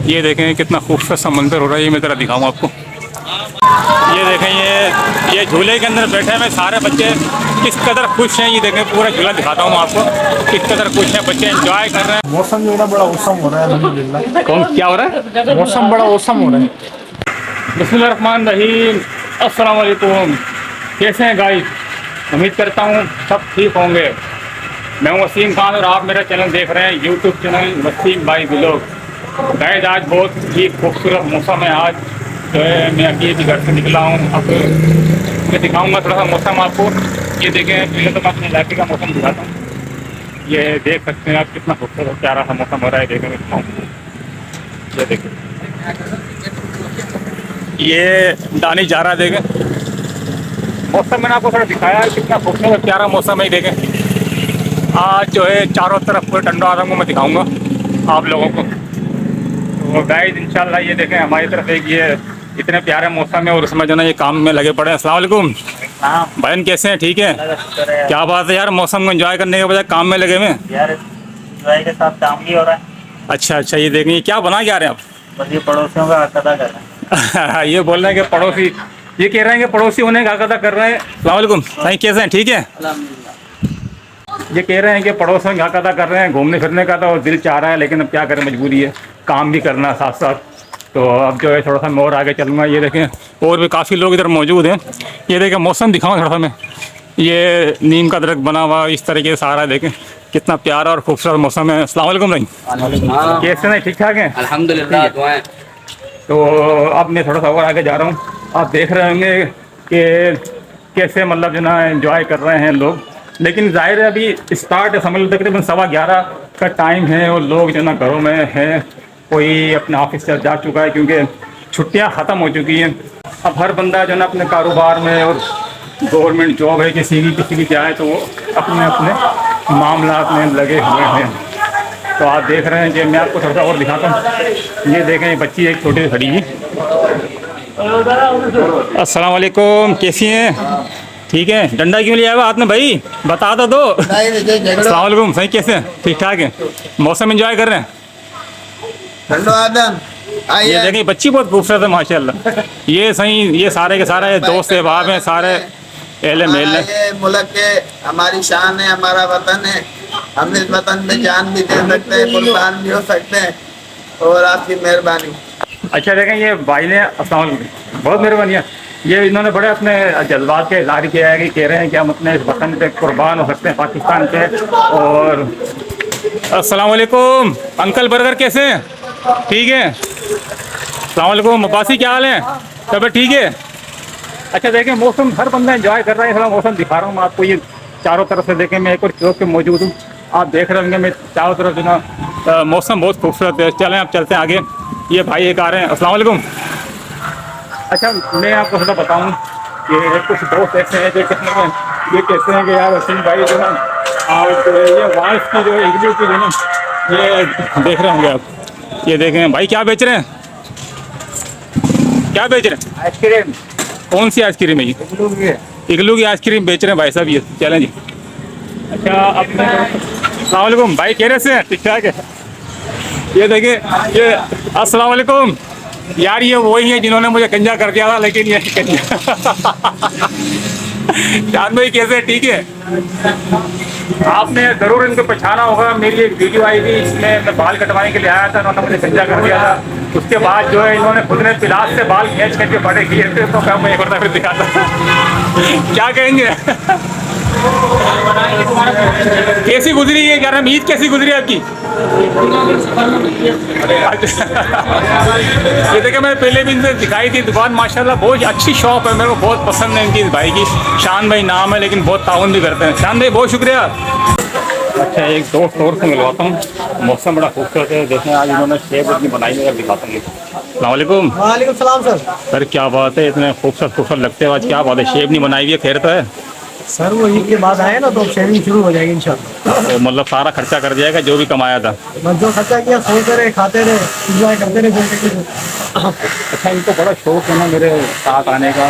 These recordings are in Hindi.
ये देखें कितना खूबसूरत सा मंजर हो रहा है, ये मैं ज़रा दिखाऊँ आपको। ये देखें ये झूले के अंदर बैठे हुए सारे बच्चे किस कदर खुश हैं। ये देखें पूरा झूला दिखाता हूँ आपको, किस कदर खुश हैं बच्चे, एंजॉय कर रहे हैं। मौसम जो है ना बड़ा औसम हो रहा है अल्हम्दुलिल्लाह। कौन क्या हो रहा है? मौसम बड़ा औसम हो रहा है। बिस्मिल्लाहिर्रहमानिर्रहीम, अस्सलाम वालेकुम। कैसे हैं गाइस? उम्मीद करता हूँ सब ठीक होंगे। मैं हूँ वसीम खान और आप मेरा चैनल देख रहे हैं, यूट्यूब चैनल वसीम भाई व्लॉग। गाइस आज बहुत ही खूबसूरत मौसम है। आज जो है मैं अभी भी घर से निकला हूँ। अब मैं दिखाऊंगा थोड़ा सा मौसम आपको। ये देखें, पहले तो मैं अपने इलाके का मौसम दिखाता हूँ। ये देख सकते हैं आप कितना खूबसूरत प्यारा सा मौसम हो रहा है। देखें मैं दिखाऊँ, ये देखें, ये दानिश जा रहा है। देखें मौसम मैंने आपको थोड़ा दिखाया है, कितना खूबसूरत प्यारा मौसम है। देखें आज जो है चारों तरफ पूरे टंडो आलम को मैं दिखाऊंगा आप लोगों को। तो गाइस इंशाल्लाह ये देखें हमारी तरफ एक ये इतने प्यारे मौसम है और उसमें जो ना ये काम में लगे पड़े हैं। अस्सलाम वालेकुम भाईन, कैसे हैं? ठीक है। क्या बात है यार, मौसम को एंजॉय करने के बजाय काम में लगे हुए हैं यार। एंजॉय के साथ काम भी हो रहा है। अच्छा अच्छा, ये देखें क्या बना क्या रहे हैं आप? बस ये पड़ोसियों का अदा कर रहे हैं। ये बोल रहे हैं कि पड़ोसी, ये कह रहे हैं कि पड़ोसी होने का अदा कर रहे हैं। अस्सलाम वालेकुम भाई, कैसे हैं? ठीक है। ये कह रहे हैं कि पड़ोसियों का हक अदा कर रहे हैं, घूमने फिरने का तो दिल चाह रहा है, लेकिन अब क्या करें, मजबूरी है, काम भी करना साथ साथ। तो अब जो है थोड़ा सा मैं और आगे चलूँगा। ये देखें और भी काफ़ी लोग इधर मौजूद हैं। ये देखें मौसम दिखाऊँ थोड़ा सा मैं। ये नीम का दरख्त बना हुआ इस तरीके से सारा, देखें कितना प्यारा और खूबसूरत मौसम है। अस्सलाम वालेकुम भाई, कैसे हैं? ठीक ठाक हैं? अल्हम्दुलिल्लाह, दुआएं। तो अब मैं थोड़ा सा और आगे जा रहा हूँ। आप देख रहे होंगे कि कैसे मतलब जो ना एंजॉय कर रहे हैं लोग, लेकिन जाहिर है अभी स्टार्ट है, समझ लो तकरीबन 11:15 का टाइम है और लोग जो ना घरों में हैं, कोई अपने ऑफिस से जा चुका है क्योंकि छुट्टियां ख़त्म हो चुकी हैं। अब हर बंदा जो ना अपने कारोबार में, और गवर्नमेंट जॉब है किसी की जाए तो वो अपने अपने मामलात में लगे हुए हैं। तो आप देख रहे हैं कि मैं आपको थोड़ा सा और दिखाता हूँ। ये देखें ये बच्ची एक छोटी सी खड़ी है। अस्सलाम वालेकुम, कैसी हैं? ठीक है। डंडा क्यों लिया हुआ हाथ में भाई, बता दो। अस्सलाम वालेकुम, सही कैसे हैं? ठीक ठाक है। मौसम एंजॉय कर रहे हैं? ये देखें बच्ची बहुत खूबसूरत है माशाल्लाह। ये सही, ये सारे के सारे दोस्त अहबाब हैं, सारे एहले मेल हैं। ये मुल्क के हमारी शान है, हमारा वतन है। हम इस वतन में जान भी दे सकते हैं, कुर्बान भी हो सकते हैं, और आपकी मेहरबानी। अच्छा देखें ये भाई ने, अस्सलाम वालेकुम, बहुत मेहरबानी है। ये इन्होंने बड़े अपने जज्बात के इजहार किया है कि कह रहे हैं कि हम अपने इस वतन पे कुर्बान हो सकते हैं, पाकिस्तान पे। और अस्सलाम वालेकुम अंकल, बर्गर कैसे हैं? ठीक है। अस्सलाम वालेकुम मब्बासी, क्या हाल है? सब ठीक है। अच्छा देखें मौसम हर बंदा एंजॉय कर रहा है। थोड़ा मौसम दिखा रहा हूँ मैं आपको। ये चारों तरफ से देखें, मैं एक और चौक पे मौजूद हूँ। आप देख रहे होंगे मैं चारों तरफ जो ना मौसम बहुत खूबसूरत है। चलें आप चलते हैं आगे। ये भाई एक आ रहे हैं। अस्सलाम वालेकुम। अच्छा मैं आपको थोड़ा बताऊँ कि कुछ दोस्त ऐसे हैं जो ये कहते हैं कि यार वसीम भाई जो ना, और ये वाइफ की जो इडली की जो ना, ये देख रहे होंगे आप। ये देखें भाई क्या बेच रहे हैं, क्या बेच रहे हैं? आइसक्रीम। कौन सी आइसक्रीम है ये? इग्लू की आइसक्रीम बेच रहे हैं भाई साहब। ये चलें जी। अच्छा अपने अस्सलाम वालेकुम भाई, कह रहे से ठीक ठाक है। ये देखिए ये अस्सलाम वालेकुम यार, ये वही है जिन्होंने मुझे कंजा कर दिया था, लेकिन ये कंजा चांद भाई कैसे? ठीक है। आपने ज़रूर इनको पहचाना होगा। मेरी एक वीडियो आई थी, इसमें मैं बाल कटवाने के लिए आया था, उन्होंने मुझे कंजा कर दिया था। उसके बाद जो है इन्होंने खुद ने पिलास से बाल खींच के बड़े किए थे। तो क्या मैं एक बार फिर दिखाता क्या कहेंगे? कैसी गुजरी है यार, ईद कैसी गुजरी है आपकी? ये देखिए मैं पहले भी इनसे दिखाई थी दुकान, माशाल्लाह बहुत अच्छी शॉप है, मेरे को बहुत पसंद है इनकी भाई की। शान भाई नाम है, लेकिन बहुत ताउन भी करते हैं। शान भाई बहुत शुक्रिया। अच्छा एक दोस्त और से मिलवाता हूँ। मौसम बड़ा खूबसूरत है, देखें आज इन्होंने शेप अपनी बनाई है, दिखाता हूँ। अस्सलाम वालेकुम। वालेकुम सलाम सर। सर क्या बात है, इतने खूबसूरत लगते हो आज, क्या बात है? शेप नहीं बनाई हुई है, खैर तो है सर। वो ईद के बाद आए ना तो शेविंग शुरू हो जाएगी इंशाल्लाह। तो मतलब सारा खर्चा कर जाएगा जो भी कमाया था? बस जो खर्चा किया सोते रहे, खाते रहे, इंजॉय करते रहे जिंदगी को। अच्छा इनको बड़ा शौक है ना मेरे साथ आने का,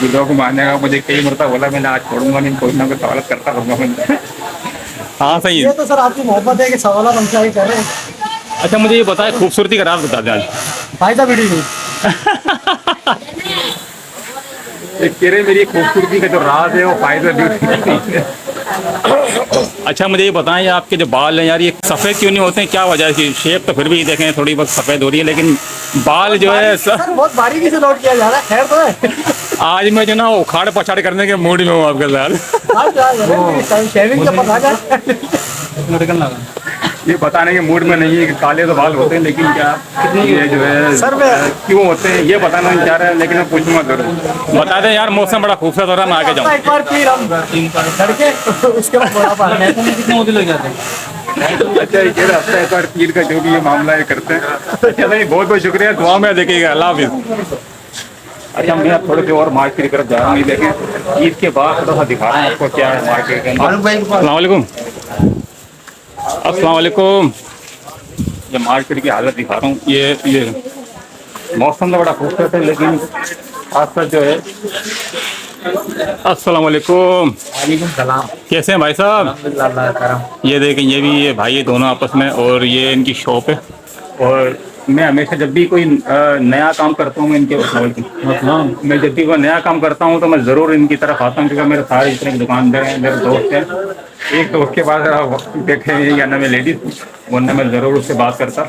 वीडियो को मारने का। मुझे कई मरतबा बोला मैंने आज छोड़ूंगा नहीं, कोई ना कोई सवाल करता रहूँगा मैं। हाँ सही है। ये तो सर आपकी मोहब्बत है कि सवाल हमसे ही करें। अच्छा मुझे ये बताए खूबसूरती का राज बता दें आज। फायदा वीडियो नहीं। कह रहे मेरी खूबसूरती का जो राज है वो फायदा ब्यूटी। अच्छा मुझे ये बताएं ये आपके जो बाल हैं यार ये सफ़ेद क्यों नहीं होते हैं, क्या वजह है इसकी? शेप तो फिर भी देखें थोड़ी बहुत सफ़ेद हो रही है लेकिन बाल जो है सर बहुत बारीकी से नोट किया जा रहा है। खैर तो है। आज मैं जो ना उखाड़ पछाड़ करने के मूड में हूँ आपके साथ। शेविंग का पता है। ये बताने के मूड में नहीं है कि काले तो बाल होते हैं लेकिन क्या ये जो है सर क्यों होते हैं ये बताना नहीं चाह रहा है लेकिन मैं पूछूंगा जरूर। बता दें यार मौसम बड़ा खूबसूरत हो रहा है, मैं आगे जाऊँ। एक बार फिर हम लड़के उसके बाद बड़ा पानी कितने मोदी लग जाते हैं। अच्छा ये कह रहा हफ्ता एक बार पीर का जो भी ये मामला है करते हैं। अच्छा भाई बहुत बहुत शुक्रिया, दुआ में देखिएगा, अल्लाह हाफिज़। अच्छा मैं थोड़े से और मार्केट की तरफ जा रहा हूँ, ये देखें ईद के बाद थोड़ा सा दिखा रहा हूँ आपको क्या है मार्केट के अंदर। अस्सलाम वालेकुम। अस्सलाम वालेकुम। ये मार्केट की हालत दिखा रहा हूँ। ये मौसम तो बड़ा खूबसूरत है लेकिन खासकर जो है। अस्सलाम वालेकुम। वालेकुम सलाम। कैसे हैं भाई साहब? ये देखें ये भी ये भाई ये दोनों आपस में, और ये इनकी शॉप है। और मैं हमेशा जब भी कोई नया काम करता हूँ इनके मैं जब भी कोई नया काम करता हूँ तो मैं ज़रूर इनकी तरफ आता हूँ क्योंकि मेरे सारे जितने दुकानदार हैं मेरे दोस्त हैं। एक दोस्त के पास देखे या ना मैं लेडीज़ वरना मैं ज़रूर उससे बात करता।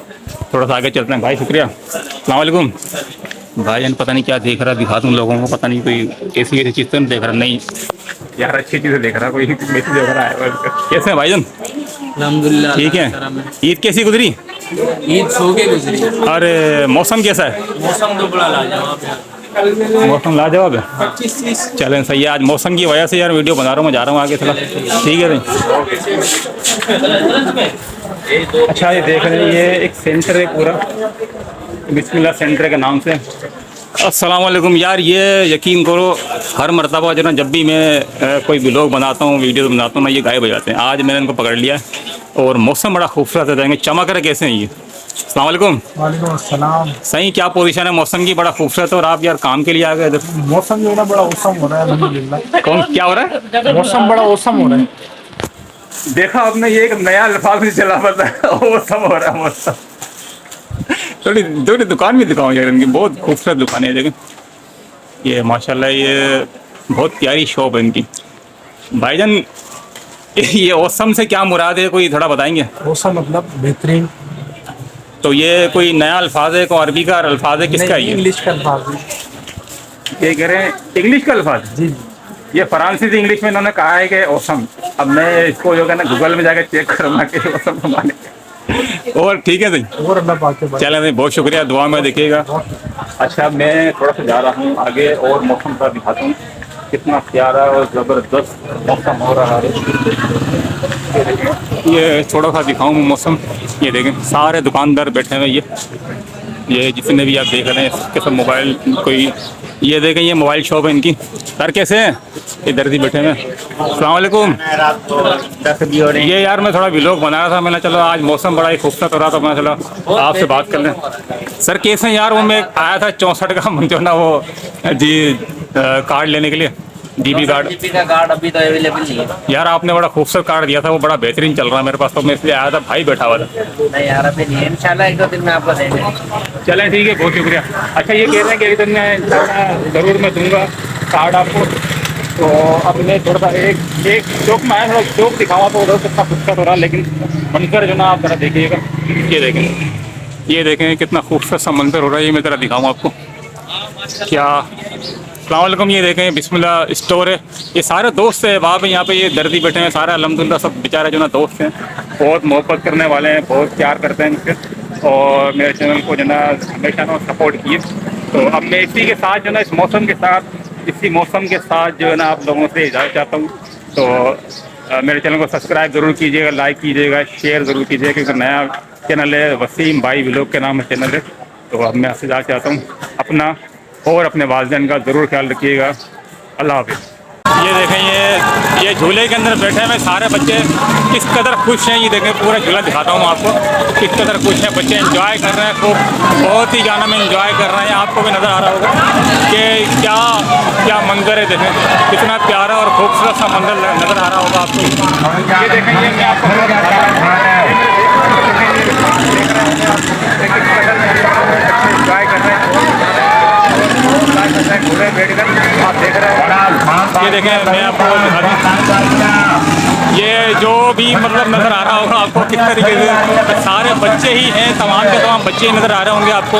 थोड़ा सा आगे चलते हैं भाई, शुक्रिया। अस्सलाम वालेकुम। भाईजान पता नहीं क्या देख रहा है, दिखा दूँ लोगों को, पता नहीं कोई ऐसी चीज़ तो नहीं देख रहा। नहीं यार अच्छी चीज़ें देख रहा, कोई बेची देख रहा है। कैसे हैं भाईजान? अल्हम्दुलिल्लाह ठीक है। ईद कैसी गुजरी? ईद सो के गुजरी। अरे मौसम कैसा है? मौसम तो बड़ा लाजवाब है। मौसम लाजवाब है। 25-30। चलें सही है, आज मौसम की वजह से यार वीडियो बना रहा हूँ, मैं जा रहा हूँ आगे थोड़ा। ठीक है भाई। अच्छा ये देख रहे हैं ये एक सेंटर है पूरा, बिस्मिल्लाह सेंटर के नाम से। अस्सलाम वालेकुम। यार ये यकीन करो हर मरतबा जो ना जब भी मैं कोई व्लॉग बनाता हूँ वीडियो बनाता हूँ ना ये गायब हो जाते हैं। आज मैंने इनको पकड़ लिया और मौसम बड़ा खूबसूरत है, जाएंगे चमक रहे कैसे हैं ये। अस्सलाम वालेकुम। वालेकुम अस्सलाम। सही क्या पोजीशन है मौसम की? बड़ा खूबसूरत और आप यार काम के लिए आ गए इधर। मौसम जो है ना बड़ा औसम हो रहा है अल्हम्दुलिल्लाह। कौन क्या हो रहा है? मौसम बड़ा औसम हो रहा है। देखा आपने ये एक नया अल्फाज भी चला पता है वो सब हो रहा है मौसम। थोड़ी थोड़ी दुकान भी दिखाऊँ यार इनकी, बहुत खूबसूरत दुकान है। देखें ये माशाल्लाह ये बहुत प्यारी शॉप है इनकी। भाईजान ये औसम से क्या मुराद है, कोई थोड़ा बताएंगे? औसम मतलब बेहतरीन। तो ये कोई नया अल्फाज है, कोई अरबी का अल्फाज है, किसका है ये? इंग्लिश का अल्फाज है। ये कह रहे हैं इंग्लिश का अल्फाज? जी ये फ्रांसीसी इंग्लिश में इन्होंने कहा है कि औसम। अब मैं इसको जो है ना गूगल में जाकर चेक करूँगा कि औसम माने। और ठीक है सही, और अल्लाह पाक के बाद। चलें भाई बहुत शुक्रिया, दुआ में देखिएगा। अच्छा मैं थोड़ा सा जा रहा हूँ आगे और मौसम का दिखाता हूँ कितना प्यारा और ज़बरदस्त मौसम हो रहा है। ये थोड़ा सा दिखाऊँ मौसम। ये देखें सारे दुकानदार बैठे हुए ये जितने भी आप देख रहे हैं इसके सब मोबाइल कोई। ये देखें ये मोबाइल शॉप है इनकी। सर कैसे हैं? इधर ही बैठे हुए। अस्सलाम वालेकुम। ये यार मैं थोड़ा व्लॉग बना रहा था, मैंने चलो आज मौसम बड़ा ही खूबसूरत हो रहा था, मैं चलो आपसे बात कर लें। सर कैसे हैं यार? वो मैं आया था 64 का जो ना वो जी कार्ड लेने के लिए, DB कार्ड। DB का कार्ड अभी तो अवेलेबल नहीं है यार आपने बड़ा खूबसूरत कार्ड दिया था, वो बड़ा बेहतरीन चल रहा है मेरे पास, तो मैं इसलिए आया था, भाई बैठा हुआ था। नहीं यार अभी नहीं है, इंशाल्लाह एक दो दिन में आपको दे देंगे। चलें ठीक है बहुत शुक्रिया। अच्छा ये कह रहे हैं कि एक दिन मैं ज़रूर मैं दूंगा कार्ड आपको। तो अब मैं थोड़ा सा एक चौक में आया, थोड़ा चौक दिखाऊँ तो उधर कितना खूबसूरत हो रहा है लेकिन मंजर जो ना आप ज़रा देखिएगा। ये देखें कितना खूबसूरत सा मंजर हो रहा है, ये मैं ज़रा दिखाऊँ आपको क्या। अस्सलाम वालेकुम। ये देखें बिस्मिल्लाह स्टोर है, ये सारे दोस्त हैं वहाँ पे, यहाँ पे ये दर्दी बैठे हैं सारे अल्हम्दुलिल्लाह, सब बेचारे जो ना दोस्त हैं, बहुत मोहब्बत करने वाले हैं, बहुत प्यार करते हैं मुझसे और मेरे चैनल को जो ना हमेशा ना सपोर्ट किए। तो अब मैं इसी के साथ जो ना इस मौसम के साथ जो है ना आप लोगों से इजाज़त चाहता हूँ। तो मेरे चैनल को सब्सक्राइब ज़रूर कीजिएगा, लाइक कीजिएगा, शेयर ज़रूर कीजिएगा क्योंकि नया चैनल है, वसीम भाई व्लॉग के नाम से चैनल है। तो अब मैं आपसे इजाज़त चाहता हूँ, अपना और अपने वालिदैन का ज़रूर ख्याल रखिएगा। अल्लाह हाफ़िज़। ये देखें ये झूले के अंदर बैठे हुए सारे बच्चे किस कदर खुश हैं। ये देखें पूरा झूला दिखाता हूँ आपको किस कदर खुश हैं बच्चे, एंजॉय कर रहे हैं खूब, बहुत ही गाना में एंजॉय कर रहे हैं। आपको भी नज़र आ रहा होगा कि क्या मंजर है, देखें कितना प्यारा और खूबसूरत सा मंजर नज़र आ रहा होगा आपको। ये देखें ये मैं आपको हैं बैठकर आप देख रहे हैं। ये देखें, मैं आपको दिखा दूं, ये जो भी मतलब नज़र आ रहा होगा आपको किस तरीके से सारे बच्चे ही हैं, तमाम के तमाम बच्चे ही नज़र आ रहे होंगे आपको।